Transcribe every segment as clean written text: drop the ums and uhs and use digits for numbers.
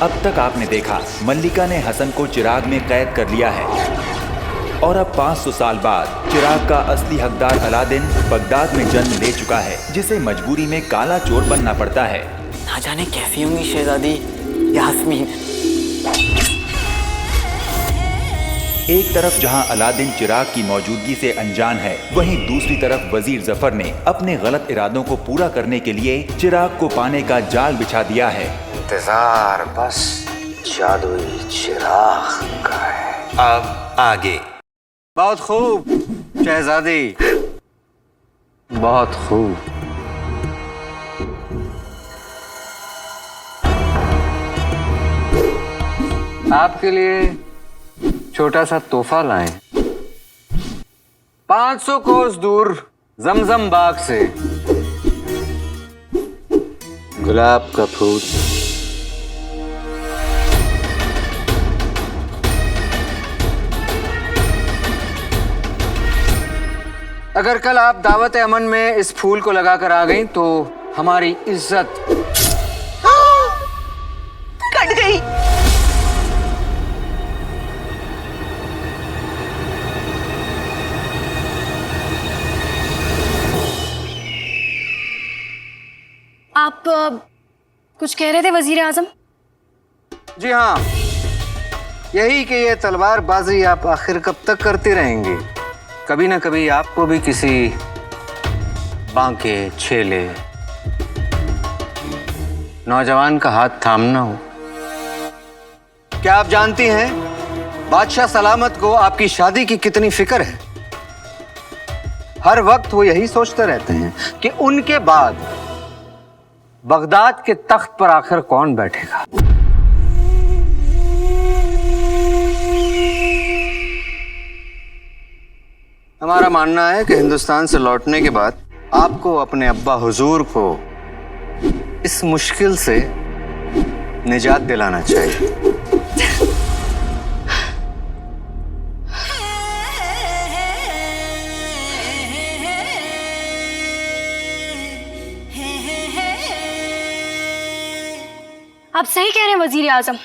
अब तक आपने देखा मल्लिका ने हसन को चिराग में कैद कर लिया है और अब 500 साल बाद चिराग का असली हकदार अलादीन बगदाद में जन्म ले चुका है, जिसे मजबूरी में काला चोर बनना पड़ता है। ना जाने कैसी होंगी शहजादी यास्मीन। एक तरफ जहां अलादीन चिराग की मौजूदगी से अनजान है, वहीं दूसरी तरफ वजीर जफर ने अपने गलत इरादों को पूरा करने के लिए चिराग को पाने का जाल बिछा दिया है। इंतजार बस जादुई चिराग का है। अब आगे। बहुत खूब शहजादी, बहुत खूब। आपके लिए छोटा सा तोहफा लाएं। 500 कोस दूर जमजम बाग से गुलाब का फूल। अगर कल आप दावत अमन में इस फूल को लगाकर आ गईं तो हमारी इज्जत कट गई। आप कुछ कह रहे थे वजीर आजम? जी हाँ, यही कि ये तलवारबाजी आप आखिर कब तक करती रहेंगी। कभी ना कभी आपको भी किसी बांके छेले नौजवान का हाथ थामना हो। क्या आप जानती हैं बादशाह सलामत को आपकी शादी की कितनी फिक्र है? हर वक्त वो यही सोचते रहते हैं कि उनके बाद बगदाद के तख्त पर आखिर कौन बैठेगा। हमारा मानना है कि हिंदुस्तान से लौटने के बाद आपको अपने अब्बा हुजूर को इस मुश्किल से निजात दिलाना चाहिए। आप सही कह रहे हैं वजीर आजम।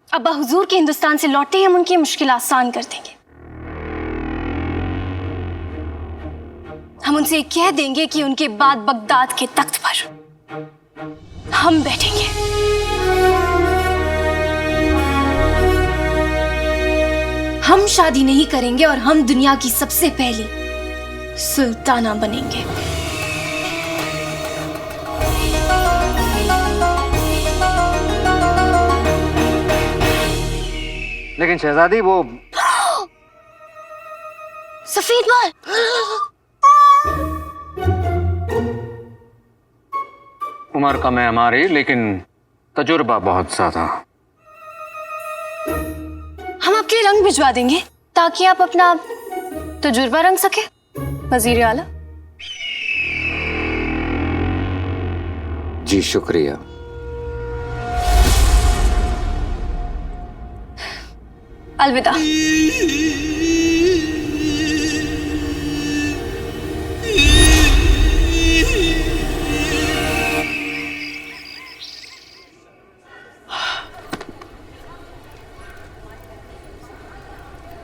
अब्बा हुजूर के हिंदुस्तान से लौटते ही हम उनकी मुश्किल आसान कर देंगे। हम उनसे कह देंगे कि उनके बाद बगदाद के तख्त पर हम बैठेंगे। हम शादी नहीं करेंगे और हम दुनिया की सबसे पहली सुल्ताना बनेंगे। लेकिन शहजादी वो सफेद बाल। उम्र कम है हमारी, लेकिन तजुर्बा बहुत ज्यादा। हम आपके लिए रंग भिजवा देंगे ताकि आप अपना तजुर्बा रंग सके वजीर आला। जी शुक्रिया। अलविदा।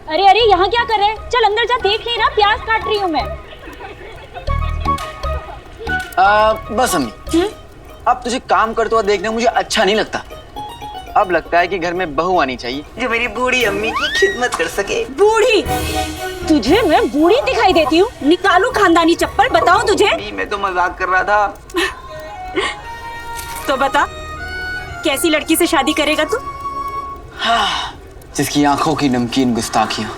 अरे अरे यहाँ क्या कर रहे हैं? चल अंदर जा, देख नहीं रहा प्याज काट रही हूँ मैं। बस अम्मी, अब तुझे काम करते हुआ देखना मुझे अच्छा नहीं लगता। अब लगता है कि घर में बहू आनी चाहिए जो मेरी बूढ़ी अम्मी की खिदमत कर सके। बूढ़ी? तुझे मैं बूढ़ी दिखाई देती हूँ? निकालू खानदानी चप्पल, बताओ तुझे। मैं तो मजाक कर रहा था। तो बता, कैसी लड़की से शादी करेगा तू? हाँ, जिसकी आंखों की नमकीन गुस्ताखियां।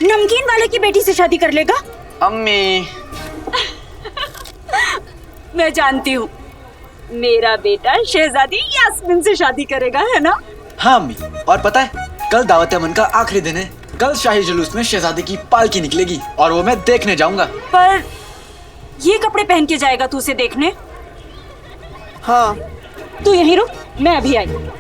नमकीन वाले की बेटी से शादी कर लेगा? अम्मी मैं जानती हूँ, मेरा बेटा शहजादी यास्मीन से शादी करेगा, है ना? हाँ अम्मी, और पता है कल दावत अमन का आखिरी दिन है। कल शाही जुलूस में शहजादी की पालकी निकलेगी और वो मैं देखने जाऊंगा। पर ये कपड़े पहन के जाएगा तू उसे देखने? हाँ। तू यहीं रुक, मैं अभी आई।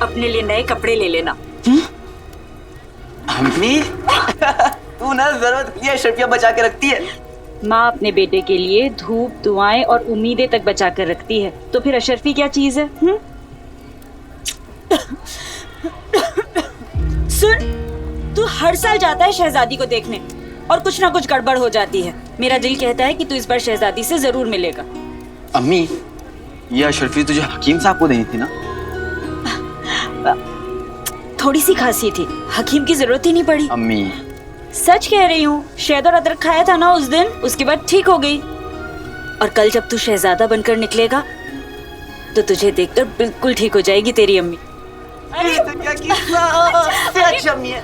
अपने लिए नए कपड़े ले लेना। अम्मी तू ना जरूरत की अशरफियाँ बचा के रखती है। माँ अपने बेटे के लिए धूप, दुआएं और उम्मीदें तक बचा कर रखती है, तो फिर अशरफी क्या चीज है? सुन, तू हर साल जाता है शहजादी को देखने और कुछ ना कुछ गड़बड़ हो जाती है। मेरा दिल कहता है कि तू इस बार शहजादी से जरूर मिलेगा। अम्मी ये अशरफी तुझे हकीम साहब को देनी थी ना? थोड़ी सी खांसी थी, हकीम की जरूरत ही नहीं पड़ी। अम्मी सच कह रही हूँ, शहद और अदरक खाया था ना उस दिन, उसके बाद ठीक हो गई। और कल जब तू शहजादा बनकर निकलेगा तो तुझे देखकर बिल्कुल ठीक हो जाएगी तेरी अम्मी। अरे तो क्या किस्सा अम्मी है।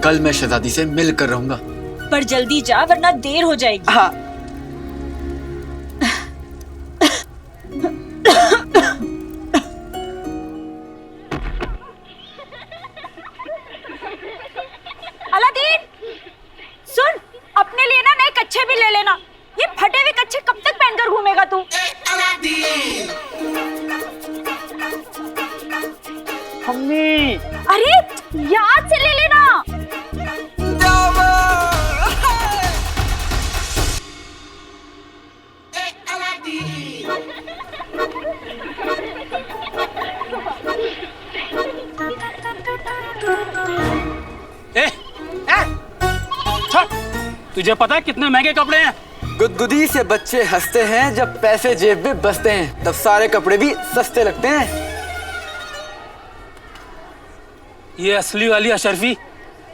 कल मैं शहजादी से मिल कर रहूंगा। पर जल्दी जा वरना देर हो जाएगी। हाँ। अलादीन, सुन, अपने लिए ना नए कच्छे भी ले लेना। ये फटे हुए कच्छे कब तक पहनकर घूमेगा तू? अम्मी अरे याद से ले लेना। तुझे पता है कितने महंगे कपड़े हैं? गुदगुदी से बच्चे हंसते हैं, जब पैसे जेब में बसते हैं तब सारे कपड़े भी सस्ते लगते हैं। ये असली वाली अशरफी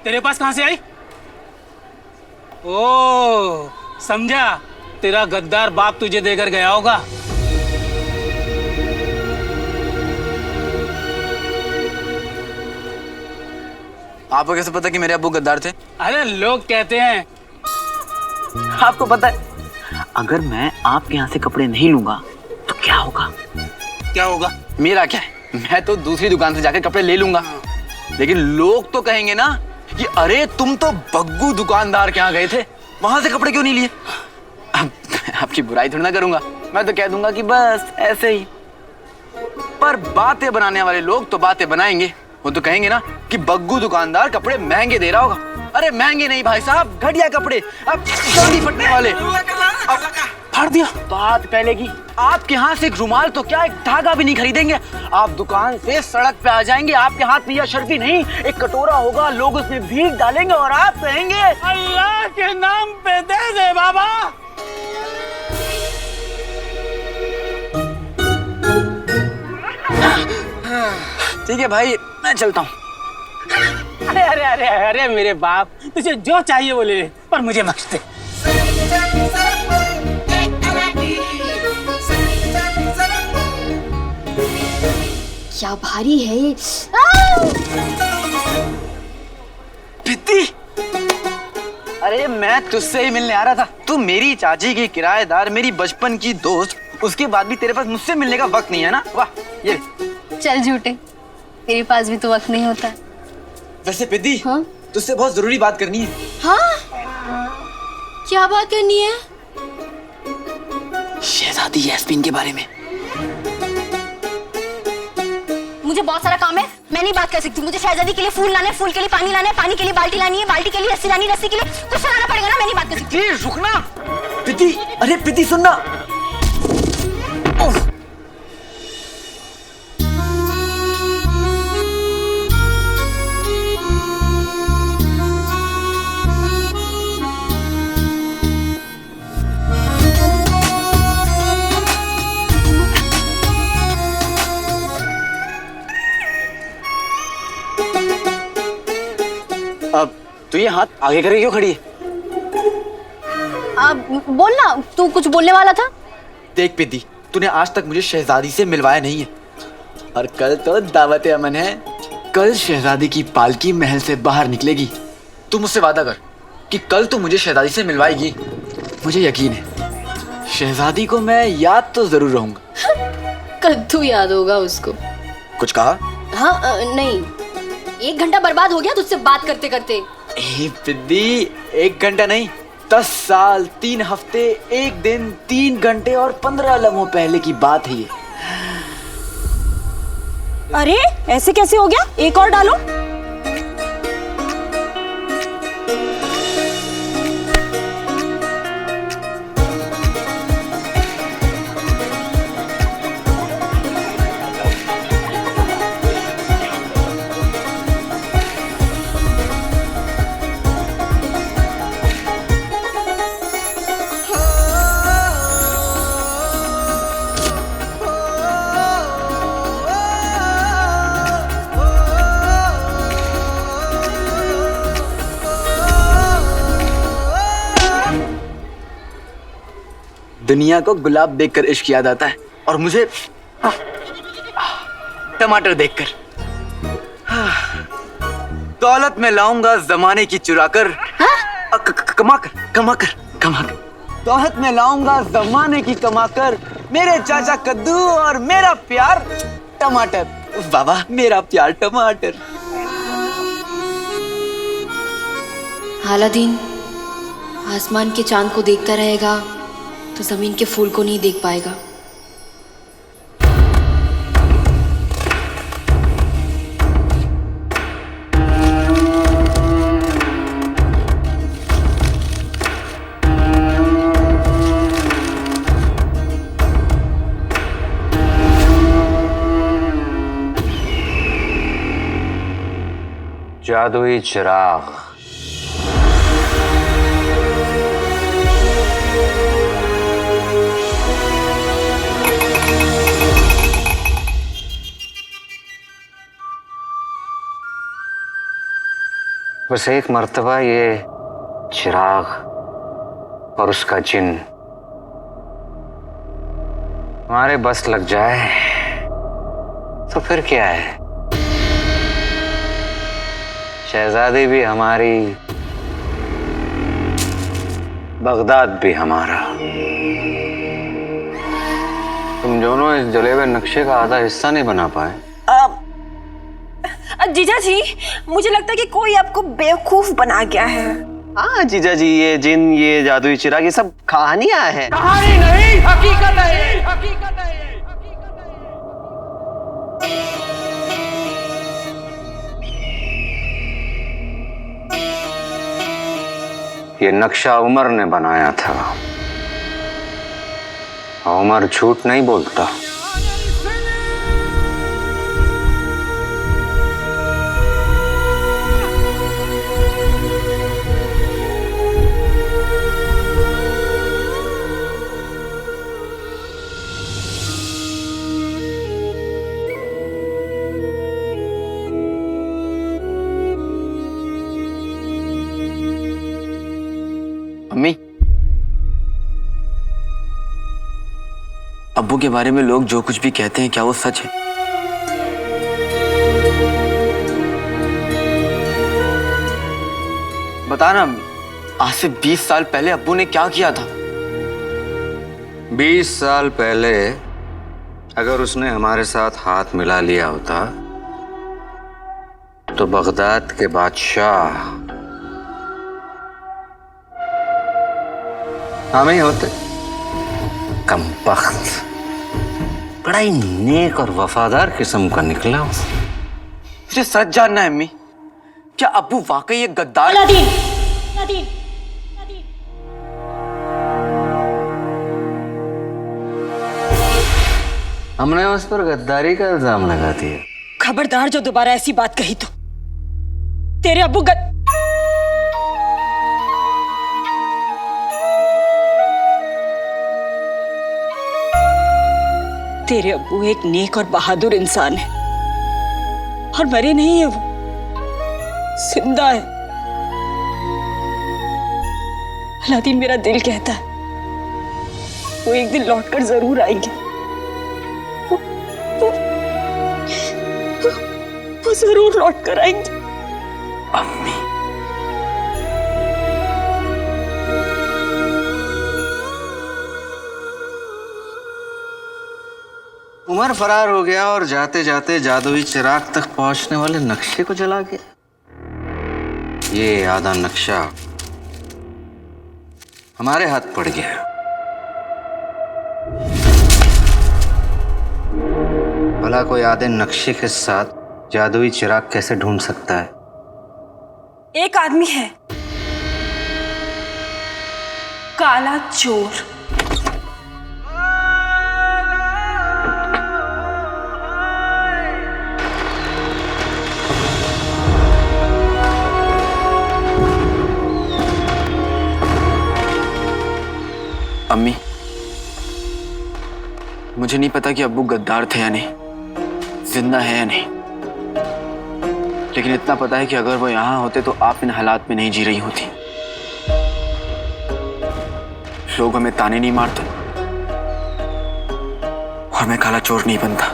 तेरे पास कहां से आई? ओ, समझा, तेरा गद्दार बाप तुझे देकर गया होगा। आपको कैसे पता कि मेरे अब्बू गद्दार थे? अरे लोग कहते हैं। आपको पता है अगर मैं आपके यहाँ से कपड़े नहीं लूंगा तो क्या होगा? क्या होगा? मेरा क्या है, मैं तो दूसरी दुकान से जाकर कपड़े ले लूंगा, लेकिन लोग तो कहेंगे ना कि अरे तुम तो बग्गू दुकानदार के यहाँ गए थे, वहां से कपड़े क्यों नहीं लिए? अब आपकी बुराई थोड़ी ना करूंगा, मैं तो कह दूंगा कि बस ऐसे ही। पर बातें बनाने वाले लोग तो बातें बनाएंगे। वो तो कहेंगे ना कि बग्गू दुकानदार कपड़े महंगे दे रहा होगा। अरे महंगे नहीं भाई साहब, घटिया कपड़े, अब जल्दी फटने वाले। फाड़ दिया। बात पहले की, आपके यहाँ से एक रुमाल तो क्या, एक धागा भी नहीं खरीदेंगे। आप दुकान से सड़क पे आ जाएंगे, आपके हाथ में यह अशरफी नहीं एक कटोरा होगा, लोग उसमें भीख डालेंगे और आप कहेंगे अल्लाह के नाम पे दे दे बाबा। ठीक है भाई, मैं चलता हूँ। अरे अरे अरे अरे मेरे बाप, तुझे जो चाहिए वो ले ले, पर मुझे बख्श दे। क्या भारी है ये। पित्ती, अरे मैं तुझसे ही मिलने आ रहा था। तू मेरी चाची की किराएदार, मेरी बचपन की दोस्त, उसके बाद भी तेरे पास मुझसे मिलने का वक्त नहीं है ना? वाह, ये चल झूठे, तेरे पास भी तो वक्त नहीं होता। वैसे पिद्दी, हाँ? तुझसे बहुत जरूरी बात करनी है। हाँ? क्या बात करनी है? शहजादी यास्मीन के बारे में। मुझे बहुत सारा काम है, मैं नहीं बात कर सकती। मुझे शहजादी के लिए फूल लाने, फूल के लिए पानी लाना है, पानी के लिए बाल्टी लानी है, बाल्टी के लिए रस्सी लानी, रस्सी के लिए कुछ तो लाना पड़ेगा ना, मैं नहीं बात कर सकती। पिद्दी रुकना। पिद्दी, अरे पिद्दी सुनना। अब तू ये हाथ आगे करके क्यों खड़ी है? अब बोल ना, तू कुछ बोलने वाला था। देख पिद्दी, तूने आज तक मुझे शहजादी से मिलवाया नहीं है, और कल तो दावत अमन है। कल शहजादी की पालकी महल से बाहर निकलेगी। तू मुझसे वादा कर कि कल तू मुझे शहजादी से मिलवाएगी। मुझे यकीन है शहजादी को मैं याद तो जरूर रहूंगा। कद्दू याद होगा उसको। कुछ कहा? हाँ नहीं, 1 घंटा बर्बाद हो गया तुझसे बात करते करते। ए पिद्दी, 1 घंटा नहीं, 10 साल, 3 हफ्ते, 1 दिन, 3 घंटे और 15 लम्हों पहले की बात है ये। अरे ऐसे कैसे हो गया? एक और डालो। दुनिया को गुलाब देखकर इश्क याद आता है और मुझे टमाटर देखकर। दौलत में लाऊंगा जमाने की चुराकर, कमाकर कमाकर कमाकर। दौलत में लाऊंगा जमाने की कमाकर, मेरे चाचा कद्दू और मेरा प्यार टमाटर। बाबा मेरा प्यार टमाटर। अलादीन आसमान के चांद को देखता रहेगा तो जमीन के फूल को नहीं देख पाएगा। जादुई चिराग। बस एक मर्तबा ये चिराग और उसका जिन हमारे बस लग जाए तो फिर क्या है, शहजादी भी हमारी, बगदाद भी हमारा। तुम दोनों इस जले हुए नक्शे का आधा हिस्सा नहीं बना पाए। जीजा जी, मुझे लगता है कि कोई आपको बेवकूफ बना गया है। हाँ जीजा जी, ये जिन, ये जादुई चिराग, ये सब कहानियां हैं। कहानी नहीं, हकीकत है ये, हकीकत है ये, ये नक्शा उमर ने बनाया था। उमर झूठ नहीं बोलता। अम्मी, अब्बू के बारे में लोग जो कुछ भी कहते हैं क्या वो सच है? बताना अम्मी, आज से 20 साल पहले अब्बू ने क्या किया था? 20 साल पहले अगर उसने हमारे साथ हाथ मिला लिया होता तो बगदाद के बादशाह हम ही होते। कमबख्त, बड़ा ही नेक और वफादार किस्म का निकला। मुझे सच जानना है अम्मी, क्या अब्बू वाकई एक गद्दार? Aladdin, Aladdin, Aladdin. हमने उस पर गद्दारी का इल्जाम लगा दिया। खबरदार जो दोबारा ऐसी बात कही तो तेरे अब्बू तेरे अब्बू एक नेक और बहादुर इंसान है और मरे नहीं है, वो जिंदा है। अलादीन, मेरा दिल कहता है वो एक दिन लौटकर जरूर आएंगे। वो जरूर लौटकर आएंगे। अम्मी, उमर फरार हो गया और जाते जाते जादुई चिराग तक पहुंचने वाले नक्शे को जला गया। ये आधा नक्शा हमारे हाथ पड़ गया। भला कोई आधे नक्शे के साथ जादुई चिराग कैसे ढूंढ सकता है? एक आदमी है, काला चोर। अम्मी, मुझे नहीं पता कि अब्बू गद्दार थे या नहीं, जिंदा है या नहीं, लेकिन इतना पता है कि अगर वो यहां होते तो आप इन हालात में नहीं जी रही होती। लोग हमें ताने नहीं मारते और मैं काला चोर नहीं बनता।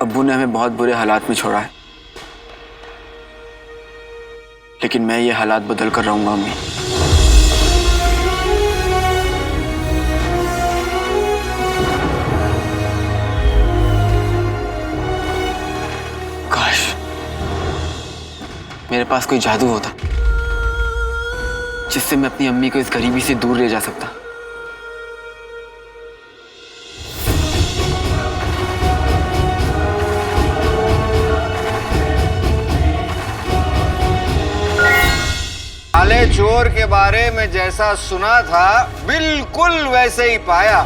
अब्बू ने हमें बहुत बुरे हालात में छोड़ा है, लेकिन मैं ये हालात बदल कर रहूंगा अम्मी। काश मेरे पास कोई जादू होता जिससे मैं अपनी अम्मी को इस गरीबी से दूर ले जा सकता। काले चोर के बारे में जैसा सुना था बिल्कुल वैसे ही पाया।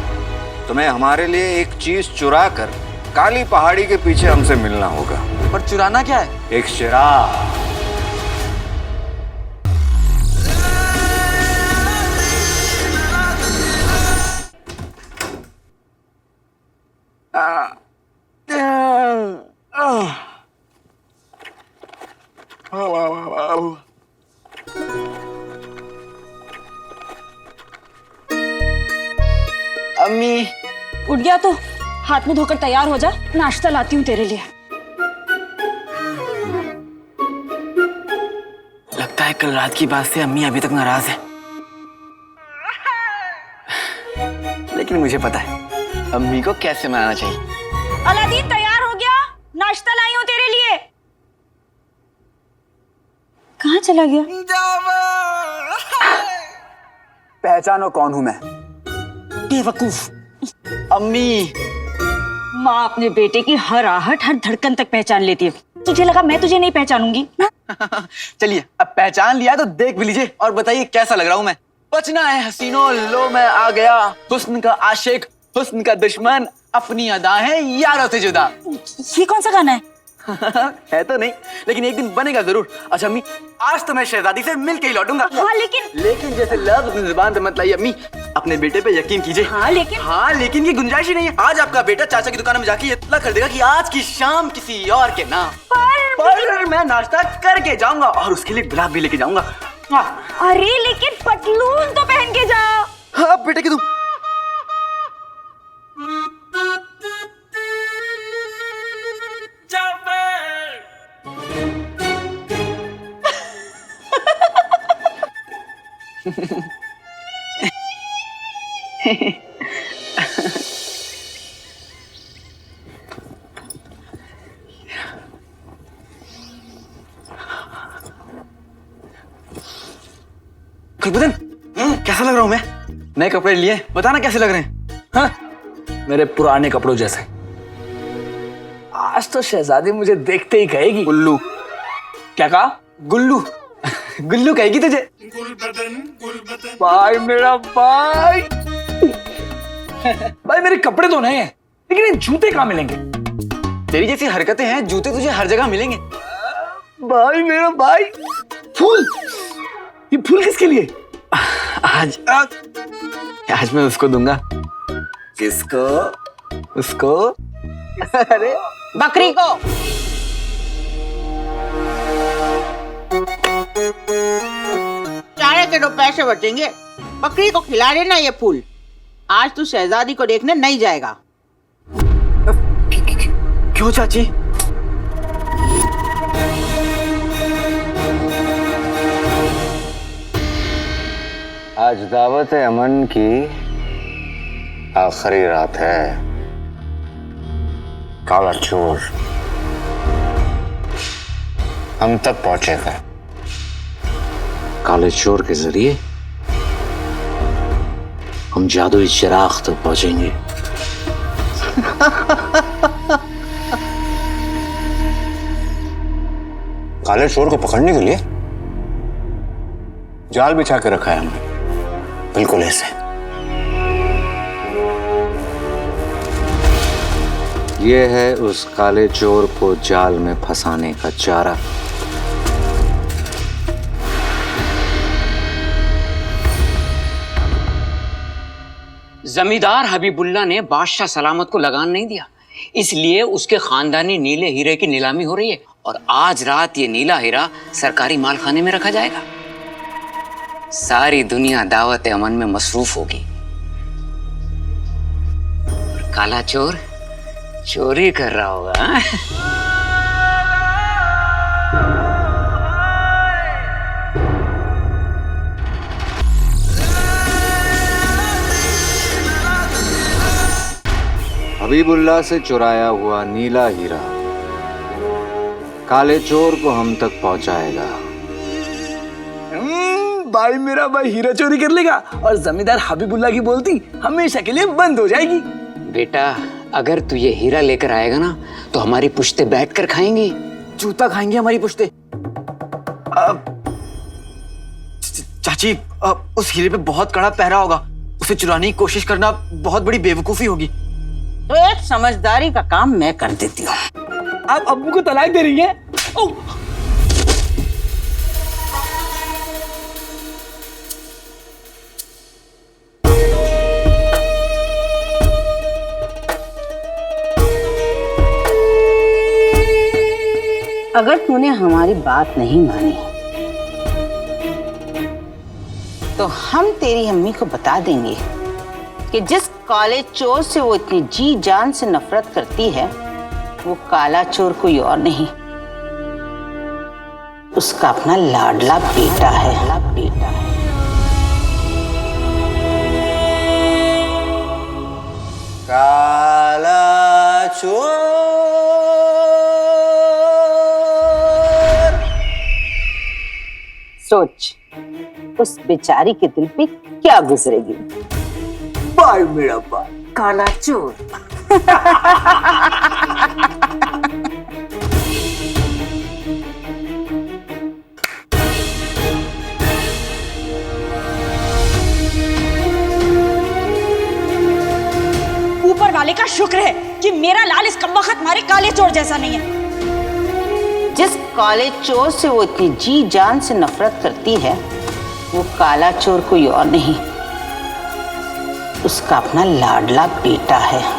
तुम्हें हमारे लिए एक चीज चुरा कर काली पहाड़ी के पीछे हमसे मिलना होगा। पर चुराना क्या है? एक चिराग। अम्मी, उठ गया तो हाथ मुंह धोकर तैयार हो जा, नाश्ता लाती हूँ तेरे लिए। लगता है कल रात की बात से अम्मी अभी तक नाराज है, लेकिन मुझे पता है अम्मी को कैसे मनाना चाहिए। अलादीन तैयार हो गया, नाश्ता लाई हूँ तेरे लिए। कहाँ चला गया? पहचानो कौन हूं मैं? बेवकूफ। अम्मी, माँ अपने बेटे की हर आहट हर धड़कन तक पहचान लेती है। तुझे लगा मैं तुझे नहीं पहचानूंगी? चलिए अब पहचान लिया तो देख भी लीजिए और बताइए कैसा लग रहा हूं मैं। बचना है हसीनों, लो मैं आ गया, हुस्न का आशिक, हुस्न का दुश्मन, अपनी अदा है यारों से जुदा। ये कौन सा गाना है? है तो नहीं, लेकिन एक दिन बनेगा जरूर। अच्छा अम्मी, आज तो मैं शहजादी से मिल के ही लौटूंगा। हाँ लेकिन जैसे लफ्ज अपनी जुबान पे मत लाइए अम्मी, अपने बेटे पे यकीन कीजिए। हाँ लेकिन की गुंजाइश ही नहीं है। आज आपका बेटा चाचा की दुकान में जाके इतना कर देगा कि आज की शाम किसी और के नाम पर मैं नाश्ता करके जाऊंगा और उसके लिए गुलाब भी लेके जाऊंगा। अरे लेकिन पतलून तो पहन के जा। हाँ बेटे की तुम खुशबुदीन, कैसा लग रहा हूं मैं? नए कपड़े लिए, बताना कैसे लग रहे हैं? हाँ? मेरे पुराने कपड़ों जैसे। आज तो शहजादी मुझे देखते ही कहेगी गुल्लू। क्या कहा? गुल्लू गुल्लू कहेगी तुझे। भाई मेरा भाई भाई मेरे कपड़े तो नहीं है, लेकिन ये जूते कहाँ मिलेंगे? तेरी जैसी हरकतें हैं, जूते तुझे हर जगह मिलेंगे। भाई मेरा भाई, फूल, ये फूल किसके लिए? आज मैं उसको दूंगा। किसको? उसको। अरे बकरी को। चारे के 2 पैसे बचेंगे, बकरी को खिला देना ये फूल। आज तू शहजादी को देखने नहीं जाएगा। क्यों चाची? आज दावत अमन की आखिरी रात है। काला चोर हम तक पहुंचेगा। काले चोर के जरिए हम जादुई चिराग तक पहुंचेंगे। काले चोर को पकड़ने के लिए जाल बिछा के रखा है हमने, बिल्कुल ऐसे। ये है उस काले चोर को जाल में फंसाने का चारा। जमींदार हबीबुल्ला ने बादशाह सलामत को लगान नहीं दिया, इसलिए उसके खानदानी नीले हीरे की नीलामी हो रही है और आज रात ये नीला हीरा सरकारी मालखाने में रखा जाएगा। सारी दुनिया दावत अमन में मसरूफ होगी और काला चोर चोरी कर रहा होगा। हबीबुल्ला से चुराया हुआ नीला हीरा काले चोर को हम तक पहुंचाएगा। भाई मेरा भाई हीरा चोरी कर लेगा और जमींदार हबीबुल्ला की बोलती हमेशा के लिए बंद हो जाएगी। बेटा, अगर तू ये हीरा लेकर आएगा ना तो हमारी पुश्ते बैठकर खाएंगी। जूता खाएंगे हमारी पुश्ते। चाची, उस हीरे पे बहुत कड़ा पहरा होगा, उसे चुराने की कोशिश करना बहुत बड़ी बेवकूफी होगी। तो एक समझदारी का काम मैं कर देती हूँ। आप अब्बू को तलाक दे रही हैं? अगर तूने हमारी बात नहीं मानी तो हम तेरी अम्मी को बता देंगे कि जिस काले चोर से वो इतनी जी जान से नफरत करती है वो काला चोर कोई और नहीं, उसका अपना लाडला बेटा है। काला चोर। सोच उस बेचारी के दिल पे क्या गुजरेगी। भाई मेरा भाई काला चोर। ऊपर वाले का शुक्र है कि मेरा लाल इस कमबख्त मारे काले चोर जैसा नहीं है। जिस काले चोर से वो इतनी जी जान से नफरत करती है वो काला चोर कोई और नहीं, उसका अपना लाडला बेटा है।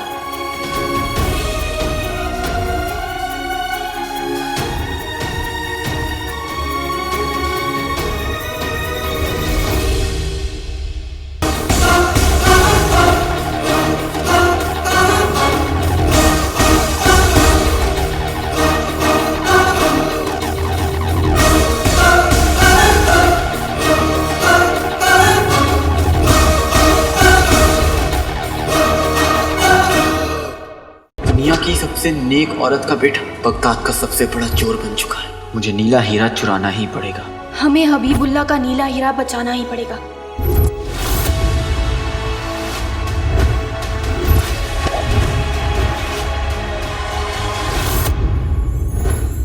दुनिया की सबसे नेक औरत का बेटा बगदाद का सबसे बड़ा चोर बन चुका है। मुझे नीला हीरा चुराना ही पड़ेगा। हमें हबीबुल्ला का नीला हीरा बचाना ही पड़ेगा।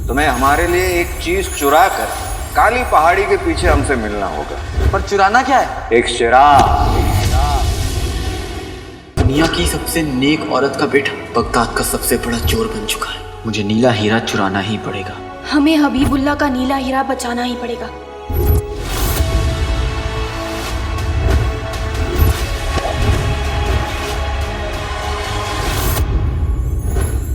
तुम्हें हमारे लिए एक चीज चुरा कर काली पहाड़ी के पीछे हमसे मिलना होगा। पर चुराना क्या है? एक चिराग। दुनिया की सबसे नेक औरत का बेटा बगदाद का सबसे बड़ा चोर बन चुका है। मुझे नीला हीरा चुराना ही पड़ेगा। हमें हबीबुल्ला का नीला हीरा बचाना ही पड़ेगा।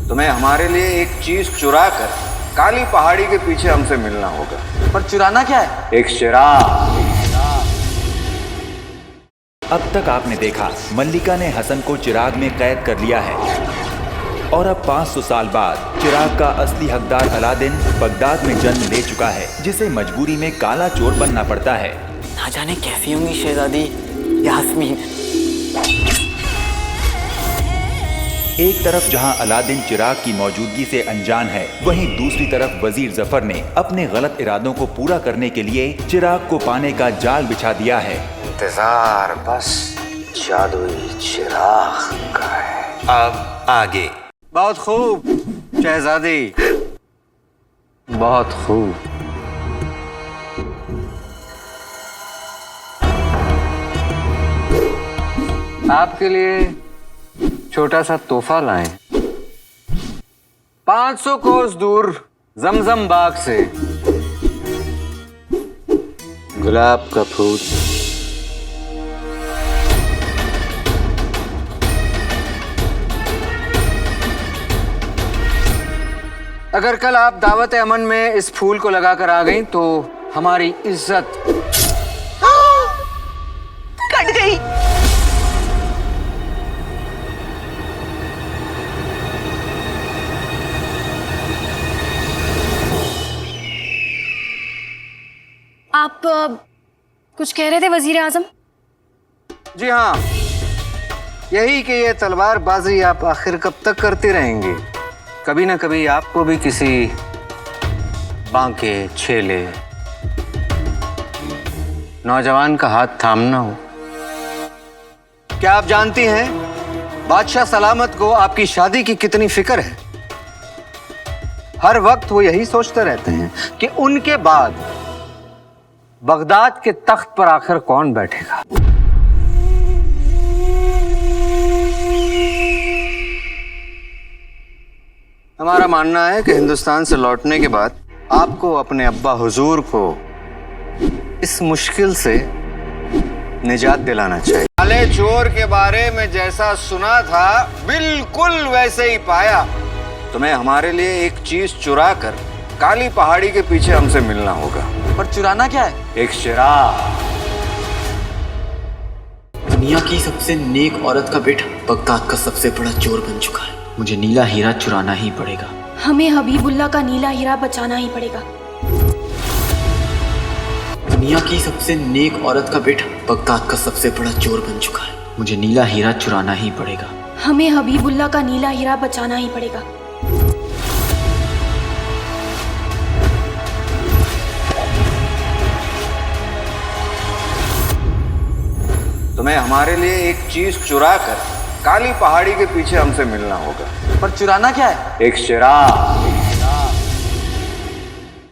तुम्हें हमारे लिए एक चीज चुरा कर काली पहाड़ी के पीछे हमसे मिलना होगा। पर चुराना क्या है? एक चिराग। अब तक आपने देखा मल्लिका ने हसन को चिराग में कैद कर लिया है और अब 500 साल बाद चिराग का असली हकदार अलादीन बगदाद में जन्म ले चुका है, जिसे मजबूरी में काला चोर बनना पड़ता है। ना जाने कैसी होंगी शहजादी यास्मीन। एक तरफ जहां अलादीन चिराग की मौजूदगी से अनजान है, वहीं दूसरी तरफ वजीर जफर ने अपने गलत इरादों को पूरा करने के लिए चिराग को पाने का जाल बिछा दिया है। इंतजार, बस जादुई चिराग का है। अब आगे। बहुत खूब शहजादी, बहुत खूब। आपके लिए छोटा सा तोहफा लाए। 500 कोस दूर जमजम बाग से गुलाब का फूल। अगर कल आप दावत अमन में इस फूल को लगाकर आ गई तो हमारी इज्जत कट गई। आप कुछ कह रहे थे वजीर आजम? जी हाँ, यही कि ये तलवारबाजी आप आखिर कब तक करते रहेंगे। कभी ना कभी आपको भी किसी बांके छेले नौजवान का हाथ थामना हो। क्या आप जानती हैं बादशाह सलामत को आपकी शादी की कितनी फिक्र है? हर वक्त वो यही सोचते रहते हैं कि उनके बाद बगदाद के तख्त पर आखिर कौन बैठेगा। हमारा मानना है कि हिंदुस्तान से लौटने के बाद आपको अपने अब्बा हुजूर को इस मुश्किल से निजात दिलाना चाहिए। काले चोर के बारे में जैसा सुना था बिल्कुल वैसे ही पाया। तुम्हें हमारे लिए एक चीज चुरा कर काली पहाड़ी के पीछे हमसे मिलना होगा। पर चुराना क्या है? एक चिराग। दुनिया की सबसे नेक औरत का बेटा बगदाद का सबसे बड़ा चोर बन चुका है। मुझे नीला हीरा चुराना ही पड़ेगा। हमें हबीबुल्लाह का नीला हीरा बचाना ही पड़ेगा। दुनिया की सबसे नेक औरत का बेटा बगदाद का सबसे बड़ा चोर बन चुका है। मुझे नीला हीरा चुराना ही पड़ेगा। हमें हबीबुल्लाह का नीला हीरा बचाना ही पड़ेगा। तुम्हें हमारे लिए एक चीज चुरा कर काली पहाड़ी के पीछे हमसे मिलना होगा। पर चुराना क्या है? एक चिराग।